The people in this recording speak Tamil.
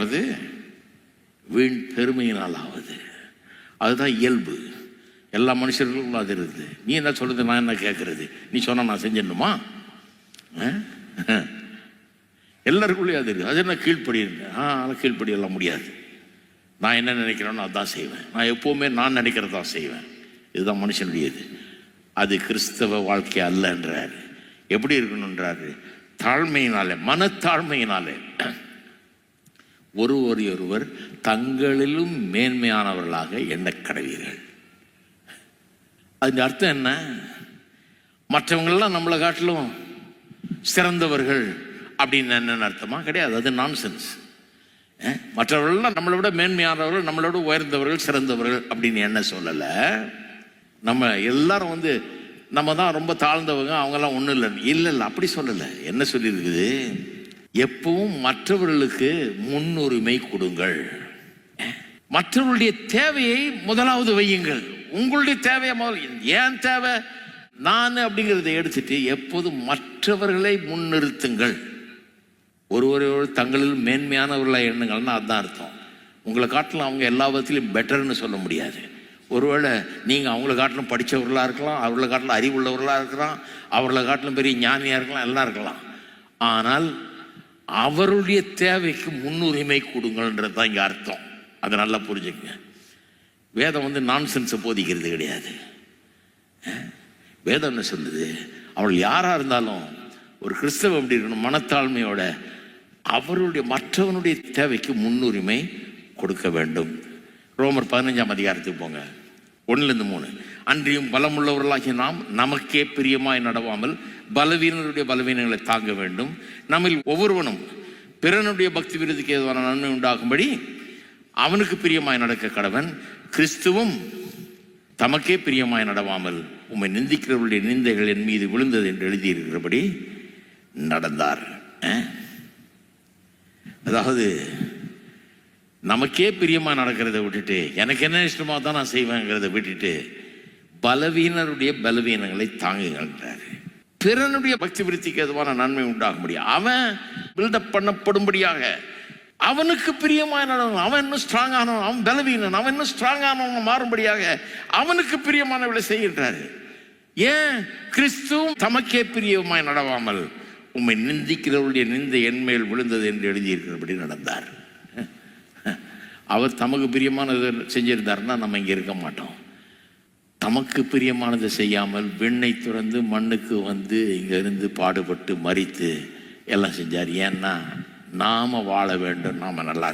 அது வீண் பெருமையினால் ஆவது. அதுதான் இயல்பு. எல்லா மனுஷர்களுக்கும் அது இருக்குது. நீ என்ன சொல்றது, நான் என்ன கேட்கறது? நீ சொன்னா நான் செஞ்சிடணுமா? எல்லாருக்குள்ளேயும் அது இருக்குது. அது என்ன கீழ்ப்படி இருக்கு? அதெல்லாம் கீழ்ப்படி எல்லாம் முடியாது. நான் என்ன நினைக்கிறேனோ அதான் செய்வேன். நான் எப்போவுமே நான் நினைக்கிறதான் செய்வேன். இதுதான் மனுஷனுடையது. அது கிறிஸ்தவ வாழ்க்கை அல்லன்றார். எப்படி இருக்கணுன்றாரு? தாழ்மையினாலே, மனத்தாழ்மையினாலே ஒருவர் தங்களிலும் மேன்மையானவர்களாக எண்ண கடவீர்கள். அதுக்கு அர்த்தம் என்ன? மற்றவங்களெல்லாம் நம்மளை காட்டிலும் சிறந்தவர்கள் அப்படின்னு என்னென்ன அர்த்தமா? கிடையாது. அது நான்சென்ஸ். மற்றவர்கள்லாம் நம்மளை விட மேன்மையானவர்கள், நம்மளை விட உயர்ந்தவர்கள், சிறந்தவர்கள் அப்படின்னு என்ன சொல்லலை. நம்ம எல்லாரும் நம்ம தான் ரொம்ப தாழ்ந்தவங்க, அவங்கெல்லாம் ஒன்றும் இல்லை. அப்படி சொல்லலை. என்ன சொல்லியிருக்குது? எப்பவும் மற்றவர்களுக்கு முன்னுரிமை கொடுங்கள். மற்றவர்களுடைய தேவையை முதலாவது வையுங்கள். உங்களுடைய தேவையை முதல், ஏன் தேவை நான் அப்படிங்கிறத எடுத்துட்டு எப்போதும் மற்றவர்களை முன்னிறுத்துங்கள். ஒருவரோடு தங்களில் மேன்மையானவர்களாக எண்ணுங்கள்னா அதுதான் அர்த்தம். உங்களை காட்டிலும் அவங்க எல்லா விதத்திலையும் பெட்டர்னு சொல்ல முடியாது. ஒருவேளை நீங்கள் அவங்கள காட்டிலும் படித்தவர்களாக இருக்கலாம், அவர்களை காட்டிலும் அறிவுள்ளவர்களாக இருக்கலாம், அவர்களை காட்டிலும் பெரிய ஞானியாக இருக்கலாம், எல்லாம் இருக்கலாம். ஆனால் அவருடைய தேவைக்கு முன்னுரிமை கொடுங்கள்ன்றது தான் இங்கே அர்த்தம். அதை நல்லா புரிஞ்சுக்கங்க. வேதம் நான்சென்ஸை போதிக்கிறது கிடையாது. வேதம் என்ன சொல்லுது? அவள் யாராக இருந்தாலும் ஒரு கிறிஸ்தவம் எப்படி இருக்கணும்? மனத்தாழ்மையோட அவருடைய மற்றவனுடைய தேவைக்கு முன்னுரிமை கொடுக்க வேண்டும். ரோமர் 15ஆம் அதிகாரத்துக்கு போங்க, 1-3. அன்றியும் பலமுள்ளவர்களாகிய நாம் நமக்கே பிரியமாய் நடவாமல் பலவீனருடைய பலவீனங்களை தாங்க வேண்டும். நம்மில் ஒவ்வொருவனும் பிறனுடைய பக்தி விருதுக்கு ஏதுவான நன்மை உண்டாகும்படி அவனுக்கு பிரியமாய் நடக்க கடவன். கிறிஸ்துவும் தமக்கே பிரியமாய் நடவாமல் உம்மை நிந்திக்கிறவருடைய நிந்தைகள் என் மீது விழுந்தது என்று எழுதியிருக்கிறபடி நடந்தார். அதாவது நமக்கே பிரியமா நடக்கிறத விட்டுட்டு, எனக்கு என்ன இஷ்டமா தான் நான் செய்வேங்கிறத விட்டுட்டு பலவீனருடைய பலவீனங்களை தாங்குகிறார். பிறனுடைய பக்தி விருத்திக்கு எதுவான நன்மை உண்டாக முடியும். அவன் பில்டப் பண்ணப்படும்படியாக அவனுக்கு பிரியமான நடவன். அவன் இன்னும் ஸ்ட்ராங் ஆனவன், அவன் பலவீனன், அவன் இன்னும் ஸ்ட்ராங் ஆனவன் மாறும்படியாக அவனுக்கு பிரியமானவளை செய்கின்றாரு. ஏன்? கிறிஸ்துவும் தமக்கே பிரியமாய் நடவாமல் உம்மை நிந்திக்கிறவருடைய நிந்தை என்மேல் விழுந்தது என்று எழுதியிருக்கிறபடி நடந்தார். அவர் தமக்கு பிரியமானதை செஞ்சிருந்தாருன்னா நம்ம இங்கே இருக்க மாட்டோம். தமக்கு பிரியமானதை செய்யாமல் விண்ணை துறந்து மண்ணுக்கு இங்கே இருந்து பாடுபட்டு மரித்து எல்லாம் செஞ்சார். ஏன்னா நாம வாழ வேண்டும், நாம நல்லா